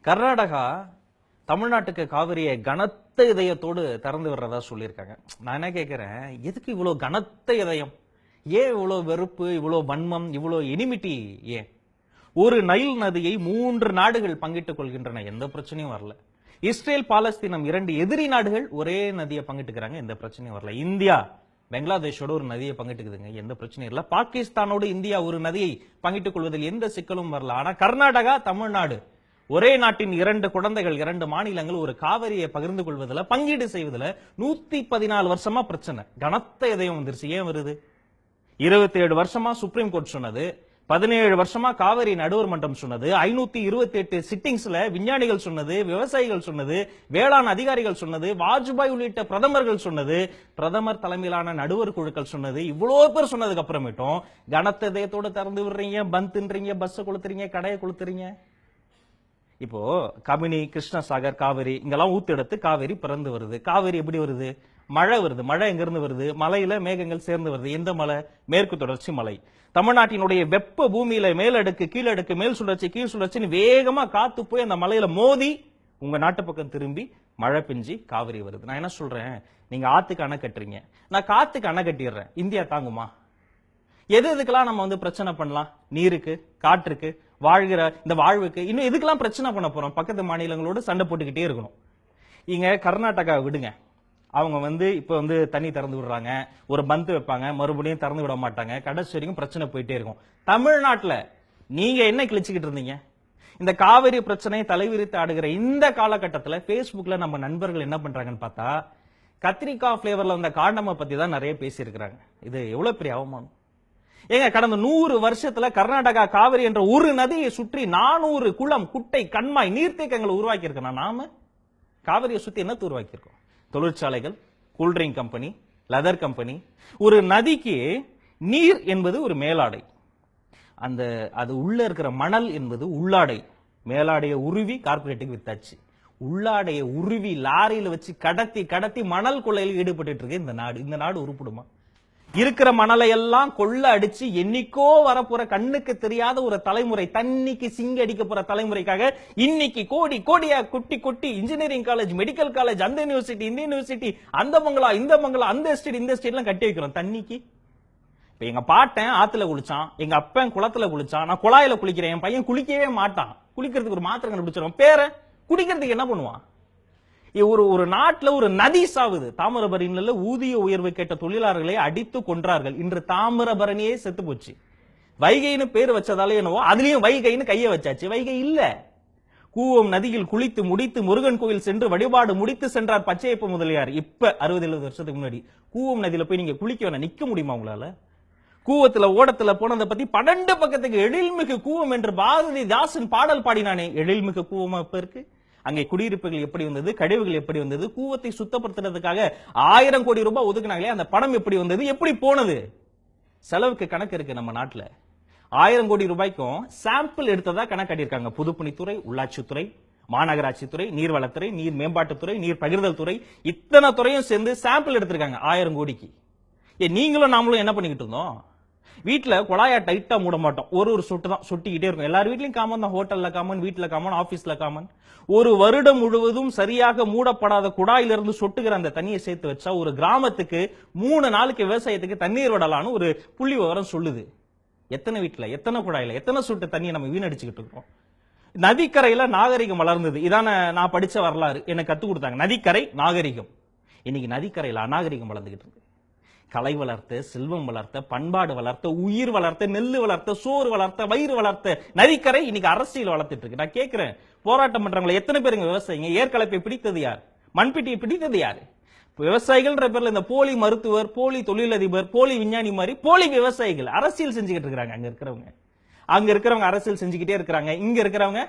கர்நாடகா தமிழ்நாட்டுக்கு காவிரியை கனத்த இதயத்தோடு திறந்து விடுறதா சொல்லியிருக்காங்க. நான் என்ன கேட்கிறேன், எதுக்கு இவ்வளவு கனத்த இதயம்? ஏன் இவ்வளவு வெறுப்பு, இவ்வளவு வன்மம், இவ்வளவு எனிமிட்டி? ஏன் ஒரு நைல் நதியை 3 நாடுகள் பங்கிட்டுக் கொள்கின்றன, எந்த பிரச்சனையும் வரல. இஸ்ரேல் பாலஸ்தீனம் 2 எதிரி நாடுகள் ஒரே நதியை பங்கிட்டுக்கிறாங்க, எந்த பிரச்சனையும் வரல. இந்தியா பங்களாதேஷோட ஒரு நதியை பங்கிட்டுக்குதுங்க, எந்த பிரச்சனையும் இல்ல. பாகிஸ்தானோடு இந்தியா ஒரு நதியை பங்கிட்டுக் கொள்வதில் எந்த சிக்கலும் வரல. ஆனா கர்நாடகா, தமிழ்நாடு ஒரே நாட்டின் 2 குழந்தைகள், 2 மாநிலங்கள் ஒரு காவிரியை பகிர்ந்து கொள்வதில், பங்கீடு செய்வதில் 114 வருஷமா பிரச்சனை. கனத்த இதயம் வந்துருச்சு. ஏன் வருது? 27 வருஷமா சுப்ரீம் கோர்ட் சொன்னது, 17 வருஷமா காவிரி நடுவர் மன்றம் சொன்னது, 528 சிட்டிங்ஸ்ல விஞ்ஞானிகள் சொன்னது, விவசாயிகள் சொன்னது, வேளாண் அதிகாரிகள் சொன்னது, வாஜ்பாய் உள்ளிட்ட பிரதமர்கள் சொன்னது, பிரதமர் தலைமையிலான நடுவர் குழுக்கள் சொன்னது, இவ்வளவு பேர் சொன்னதுக்கு அப்புறமேட்டும் கனத்த இதயத்தோட திறந்து விடுறீங்க, பந்துன்றீங்க, பஸ் கொளுத்துறீங்க, கடையை கொளுத்துறீங்க. இப்போ கபினி, கிருஷ்ணசாகர், காவிரி இங்கெல்லாம் ஊத்தெடுத்து காவிரி பிறந்து வருது. காவிரி எப்படி வருது? மழை வருது. மழை எங்க இருந்து வருது? மலையில மேகங்கள் சேர்ந்து வருது. எந்த மலை? மேற்கு தொடர்ச்சி மலை. தமிழ்நாட்டினுடைய வெப்ப பூமியில மேலடுக்கு, கீழடுக்கு, மேல் சுழற்சி, கீழ் சுழற்சின்னு வேகமா காத்து போய் அந்த மலையில மோதி உங்க நாட்டு பக்கம் திரும்பி மழை பெஞ்சி காவிரி வருது. நான் என்ன சொல்றேன், நீங்க ஆத்துக்கு அணை கட்டுறீங்க, நான் காத்துக்கு அணை கட்டிடுறேன். இந்தியா தாங்குமா? எதுக்கெல்லாம் நம்ம பிரச்சனை பண்ணலாம்? நீருக்கு, காற்றுக்கு, வாழ்கிற இந்த வாழ்வுக்கு இன்னும் எதுக்கெல்லாம் பிரச்சனை பண்ண போறோம்? பக்கத்து மாநிலங்களோடு சண்டை போட்டுக்கிட்டே இருக்கணும். இங்க கர்நாடகா விடுங்க, அவங்க இப்ப தண்ணி திறந்து விடுறாங்க, ஒரு பந்து வைப்பாங்க, மறுபடியும் திறந்து விட மாட்டாங்க, கடைசி வரைக்கும் பிரச்சனை போயிட்டே இருக்கும். தமிழ்நாட்டுல நீங்க என்ன கிழிச்சுக்கிட்டு இருந்தீங்க? இந்த காவிரி பிரச்சனையை தலைவிரித்து ஆடுகிற இந்த காலகட்டத்தில் பேஸ்புக்ல நம்ம நண்பர்கள் என்ன பண்றாங்கன்னு பார்த்தா, கத்திரிக்காய் பிளேவர்ல வந்த காண்டமை பத்தி தான் நிறைய பேசி இருக்கிறாங்க. இது எவ்வளவு பெரிய அவமானம் ஏங்க! கடந்த 100 வருஷத்துல கர்நாடகா காவிரி என்ற ஒரு நதியை சுற்றி 400 குளம், குட்டை, கண்மாய், நீர்த்தேக்கங்களை உருவாக்கி இருக்கோம். நாம காவிரியை சுத்தி என்ன உருவாக்கி இருக்கோம்? தொழிற்சாலைகள், கூல்ட்ரிங்க் கம்பெனி, லெதர் கம்பெனி. ஒரு நதிக்கு நீர் என்பது ஒரு மேலாடை, அது உள்ள இருக்கிற மணல் என்பது உள்ளாடை. மேலாடைய உருவி கார்பரேட்டுக்கு வித்தாச்சு, உள்ளாடைய உருவி லாரியில வச்சு கடத்தி கடத்தி மணல் கொள்ளையில் ஈடுபட்டு இருக்கு இந்த நாடு. இந்த நாடு உருப்படுமா? இருக்கிற மணலை எல்லாம் கொள்ள அடிச்சு என்னைக்கோ வரப்போற கண்ணுக்கு தெரியாத ஒரு தலைமுறை, தண்ணிக்கு சிங்க அடிக்க போற தலைமுறைக்காக இன்னைக்கு கோடி கோடியா கொட்டி கொட்டி இன்ஜினியரிங் காலேஜ், மெடிக்கல் காலேஜ், அந்த யூனிவர்சிட்டி, இந்த யூனிவர்சிட்டி, அந்த பங்களா, இந்த பங்களா, அந்த எஸ்டேட், இந்த எஸ்டேட் எல்லாம் கட்டி வைக்கிறோம் தண்ணிக்கு. இப்ப எங்க பாட்டன் ஆத்துல குளிச்சான், எங்க அப்பன் குளத்துல குளிச்சான், நான் குழாயில குளிக்கிறேன். என் பையன் குளிக்கவே மாட்டான், குளிக்கிறதுக்கு ஒரு மாத்திரை கண்டுபிடிச்சிருவோம். பேர குடிக்கிறதுக்கு என்ன பண்ணுவான்? ஒரு நாட்டில் ஒரு நதி சாவுது. தாமிரபரணியில ஊதிய உயர்வு கேட்ட தொழிலாளர்களை அடித்து கொன்றார்கள். இன்று தாமிரபரணியே செத்து போச்சு. வைகைன்னு பேர் வச்சதாலே என்னவோ அதுலயும் வைகைன்னு கைய வச்சாச்சு. வைகை இல்ல. கூவம் நதியில் குளித்து முடித்து முருகன் கோயில் சென்று வழிபாடு முடித்து சென்றார் பச்சையப்ப முதலியார். இப்ப 60-70 வருஷத்துக்கு முன்னாடி கூவம் நதியில போய் நீங்க குளிக்க வேணா, நிக்க முடியுமா உங்களால? கூவத்துல ஓடத்துல போனதை பத்தி 12 பக்கத்துக்கு எழில்மிகு கூவம் என்று பாரதிதாசன் பாடல் பாடினானே, எழில்மிகு கூவமா இப்ப இருக்கு? அங்கே குடியிருப்புகள் எப்படி வந்தது, கழிவுகள் எப்படி வந்தது, கூவத்தை சுத்தப்படுத்துறதுக்காக 1000 கோடி ரூபாய் ஒதுக்குனாங்களே, அந்த பணம் எப்படி வந்தது, எப்படி போனது? செலவுக்கு கணக்கு இருக்கு நம்ம நாட்டுல. 1000 கோடி ரூபாய்க்கும் சாம்பிள் எடுத்ததா கணக்கு காட்டியிருக்காங்க. பொதுப்பணித்துறை, உள்ளாட்சித்துறை, மாநகராட்சித்துறை, நீர்வளத்துறை, நீர் மேம்பாட்டுத்துறை, நீர் பகிர்தல் துறை, இத்தனை துறையும் சேர்ந்து சாம்பிள் எடுத்திருக்காங்க 1000 கோடிக்கு. நீங்களும் நாமளும் என்ன பண்ணிக்கிட்டு இருந்தோம்? வீட்டுல குழாயா டைட்டா மூட மாட்டோம், ஒரு சொட்டு தான் சொட்டிக்கிட்டே இருக்கும். எல்லாரும் வீட்லயும் காமன் தான், ஹோட்டல்ல காமன், வீட்டுல காமன், ஆபீஸ்ல காமன். ஒரு வருடம் முழுவதும் சரியாக மூடப்படாத குழாயிலிருந்து சொட்டுகிற அந்த தண்ணியை சேர்த்து வச்சா ஒரு கிராமத்துக்கு 3 நாளுக்கு விவசாயத்துக்கு தண்ணீர் விடலான்னு ஒரு புள்ளி விவரம் சொல்லுது. எத்தனை வீட்டுல, எத்தனை குழாயில, எத்தனை சொட்டு தண்ணியை நம்ம வீணடிச்சுக்கிட்டு இருக்கோம்? நதிக்கரையில நாகரிகம் வளர்ந்தது. இதான நான் படிச்ச வரலாறு, எனக்கு கத்து கொடுத்தாங்க. நதிக்கரை நாகரிகம். இன்னைக்கு நதிக்கரையில அநாகரிகம் வளர்ந்துகிட்டு இருக்கு. கலை வளர்த்த, செல்வம் வளர்த்த, பண்பாடு வளர்த்த, உயிர் வளர்த்த, நெல்லு வளர்த்த, சோறு வளர்த்த, வயிறு வளர்த்த நதிக்கரை இன்னைக்கு அரசியல் வளர்த்துட்டு இருக்கு. நான் கேட்கிறேன், போராட்டம் பண்றவங்களை எத்தனை பேருங்க விவசாயிங்க? ஏற்கலப்பை பிடித்தது யார்? மண்பிட்டியை பிடித்தது யாரு? விவசாயிகள்ன்ற பேர்ல இந்த போலி மருத்துவர், போலி தொழிலதிபர், போலி விஞ்ஞானி மாதிரி போலி விவசாயிகள் அரசியல் செஞ்சுக்கிட்டு இருக்காங்க. அங்க இருக்கிறவங்க அரசியல் செஞ்சுக்கிட்டே இருக்கிறாங்க. இங்க இருக்கிறவங்க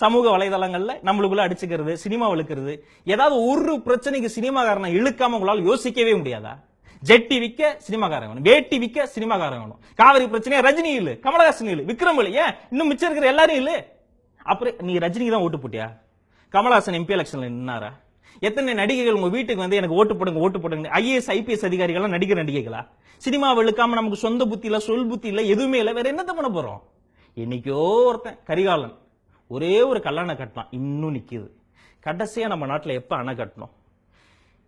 சமூக வலைதளங்கள்ல நம்மளுக்குள்ள அடிச்சுக்கிறது, சினிமா இழுக்கிறது. ஏதாவது ஒரு பிரச்சனைக்கு சினிமாக்காரனை இழுக்காம உங்களால் யோசிக்கவே முடியாதா? ஜெட்டி விக்க சினிமாக்காரன் வேணும், வேட்டி விக்க சினிமாக்காரன் வேணும். காவிரி பிரச்சனை ரஜினி இல்ல, கமலஹாசன் இல்ல, விக்ரம் இல்ல, ஏன் இன்னும் மிச்சம் இருக்கிற எல்லாரும் இல்ல? அப்புறம் நீ ரஜினிக்கு தான் ஓட்டு போட்டியா? கமலஹாசன் எம்பி எலெக்ஷன்ல நின்னாரா? எத்தனை நடிகைகள் உங்க வீட்டுக்கு எனக்கு ஓட்டு போடுங்க, ஓட்டு போடுங்க? ஐஏஎஸ் ஐபிஎஸ் அதிகாரிகள் நடிகர் நடிகைகளா? சினிமா வெளுக்காம நமக்கு சொந்த புத்தி இல்ல, சொல் புத்தி இல்ல, எதுவுமே இல்ல, வேற என்னத்த பண்ண போறோம்? என்னைக்கோ ஒருத்தன் கரிகாலன் ஒரே ஒரு கல்லணை கட்டலாம், இன்னும் நிக்குது. கடைசியா நம்ம நாட்டுல எப்ப அணை கட்டணும்?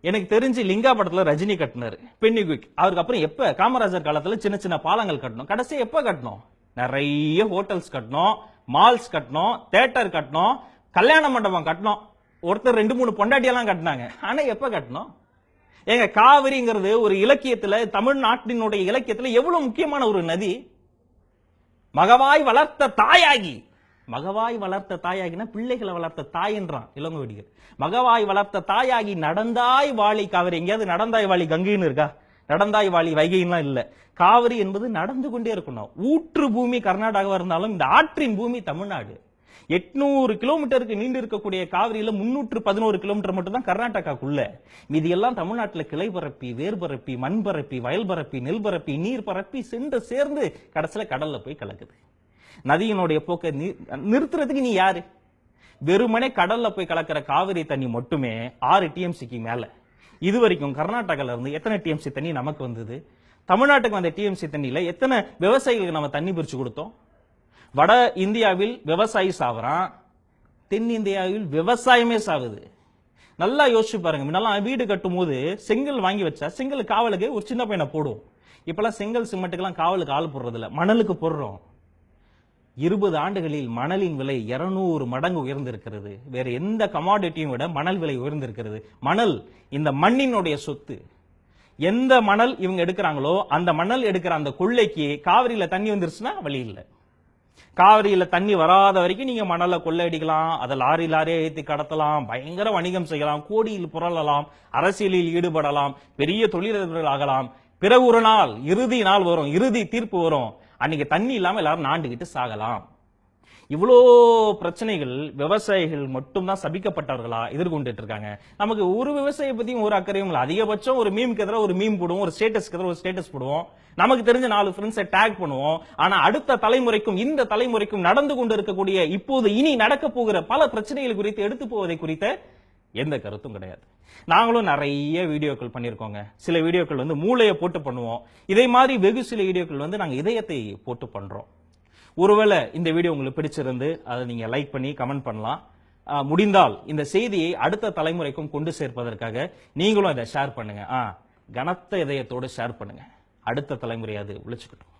எனக்கு தெரிஞ்சு லிங்கா படத்துல ரஜினி கட்டினாரு பென்னிகுயிக். அவருக்கு அப்புறம் எப்ப காமராஜர் காலத்துல சின்ன சின்ன பாலங்கள் கட்டணும். கடைசியா எப்ப கட்டணும்? நிறைய ஹோட்டல்ஸ் கட்டணும், மால்ஸ் கட்டணும், தியேட்டர் கட்டணும், கல்யாண மண்டபம் கட்டணும். ஒருத்தர் 2-3 பொண்டாட்டியெல்லாம் கட்டினாங்க. ஆனா எப்ப கட்டணும்? ஏங்க, காவிரிங்கிறது ஒரு இலக்கியத்துல, தமிழ்நாட்டினுடைய இலக்கியத்துல எவ்வளவு முக்கியமான ஒரு நதி. மகவாய் வளர்த்த தாயாகி, மகவாய் வளர்த்த தாயாகினா பிள்ளைகளை வளர்த்த தாயன்றான் இளங்கோவடிகள். மகவாய் வளர்த்த தாயாகி நடந்தாய் வாழி காவிரி. எங்கேயாவது நடந்தாய் வாழி கங்கைன்னு இருக்கா? நடந்தாய் வாழி வைகைலாம் இல்ல. காவிரி என்பது நடந்து கொண்டே இருக்கணும். ஊற்று பூமி கர்நாடகாவா இருந்தாலும் இந்த ஆற்றின் பூமி தமிழ்நாடு. 800 கிலோமீட்டருக்கு நீண்டு இருக்கக்கூடிய காவிரியில 311 கிலோமீட்டர் மட்டும் தான் கர்நாடகாக்குள்ள. மீதி எல்லாம் தமிழ்நாட்டுல கிளை பரப்பி, வேர் பரப்பி, மண் பரப்பி, வயல் பரப்பி, நெல் பரப்பி, நீர் பரப்பி சென்று சேர்ந்து கடைசியில கடல்ல போய் கலக்குது. நதியினுடைய போக்கை நிறுத்துறதுக்கு நீ யாரு? வெறுமனே கடல்ல போய் கலக்கிற காவிரி தண்ணி மட்டுமே 6 டிஎம்சிக்கு மேல. இது வரைக்கும் கர்நாடகால இருந்து எத்தனை டிஎம்சி தண்ணி நமக்கு வந்தது? தமிழ்நாட்டுக்கு வந்த டிஎம்சி தண்ணியில எத்தனை விவசாயிகளுக்கு நம்ம தண்ணி பிரிச்சு கொடுத்தோம்? வட இந்தியாவில் விவசாயி சாவறான், தென் இந்தியாவில் விவசாயமே சாவுது. நல்லா யோசிச்சு பாருங்க. முன்னெல்லாம் வீடு கட்டும் போது செங்கல் வாங்கி வச்சா செங்கல் காவலுக்கு ஒரு சின்ன பையனை போடும். இப்பெல்லாம் செங்கல் சிமெண்ட்டுக்கெல்லாம் காவலுக்கு ஆள் போடுறது இல்ல, மணலுக்கு போடுறோம். 20 ஆண்டுகளில் மணலின் விலை 200 மடங்கு உயர்ந்திருக்கிறது. வேற எந்த கமாடிட்டியும் விட மணல் விலை உயர்ந்திருக்கிறது. மணல் இந்த மண்ணினுடைய சொத்து. எந்த மணல் இவங்க எடுக்கிறாங்களோ அந்த மணல் எடுக்கிற அந்த கொள்ளைக்கு காவிரியில தண்ணி வந்துருச்சுன்னா வழி இல்லை. காவிரியில தண்ணி வராத வரைக்கும் நீங்க மணலை கொள்ளையடிக்கலாம், அதை லாரியா ஏற்றி கடத்தலாம், பயங்கர வணிகம் செய்யலாம், கோடியில் புரளலாம், அரசியலில் ஈடுபடலாம், பெரிய தொழிலதிபர்கள் ஆகலாம். பிறகு ஒரு நாள் இறுதி நாள் வரும், இறுதி தீர்ப்பு வரும். அன்னைக்கு தண்ணி இல்லாம எல்லாரும் நாண்டுகிட்டு சாகலாம். இவ்வளோ பிரச்சனைகள் விவசாயிகள் மட்டும்தான் சபிக்கப்பட்டவர்களா எதிர்கொண்டுட்டு இருக்காங்க. நமக்கு ஒரு விவசாயியை பத்தியும் ஒரு அக்கறையும் இல்லை. அதிகபட்சம் ஒரு மீமுக்கு எதிராக ஒரு மீம் போடுவோம், ஒரு ஸ்டேட்டஸ்க்கு எதிராக ஒரு ஸ்டேட்டஸ் போடுவோம், நமக்கு தெரிஞ்ச 4 ஃப்ரெண்ட்ஸை டேக் பண்ணுவோம். ஆனா அடுத்த தலைமுறைக்கும் இந்த தலைமுறைக்கும் நடந்து கொண்டு இருக்கக்கூடிய இப்போது இனி நடக்க போகிற பல பிரச்சனைகள் குறித்து எடுத்து போவதை குறித்த எந்த கருத்தும் கிடையாது. நாங்களும் நிறைய வீடியோக்கள் பண்ணிருக்கோங்க. சில வீடியோக்கள் வந்து மூளையை போட்டு பண்ணுவோம். இதே மாதிரி வெகு சில வீடியோக்கள் வந்து நாங்க இதயத்தை போட்டு பண்றோம். ஒருவேளை இந்த வீடியோ உங்களுக்கு பிடிச்சிருந்து அதை நீங்க லைக் பண்ணி கமெண்ட் பண்ணலாம். முடிந்தால் இந்த செய்தியை அடுத்த தலைமுறைக்கும் கொண்டு சேர்ப்பதற்காக நீங்களும் அதை ஷேர் பண்ணுங்க. கனத்த இதயத்தோடு ஷேர் பண்ணுங்க. அடுத்த தலைமுறை அது உழைச்சுக்கிட்டோம்.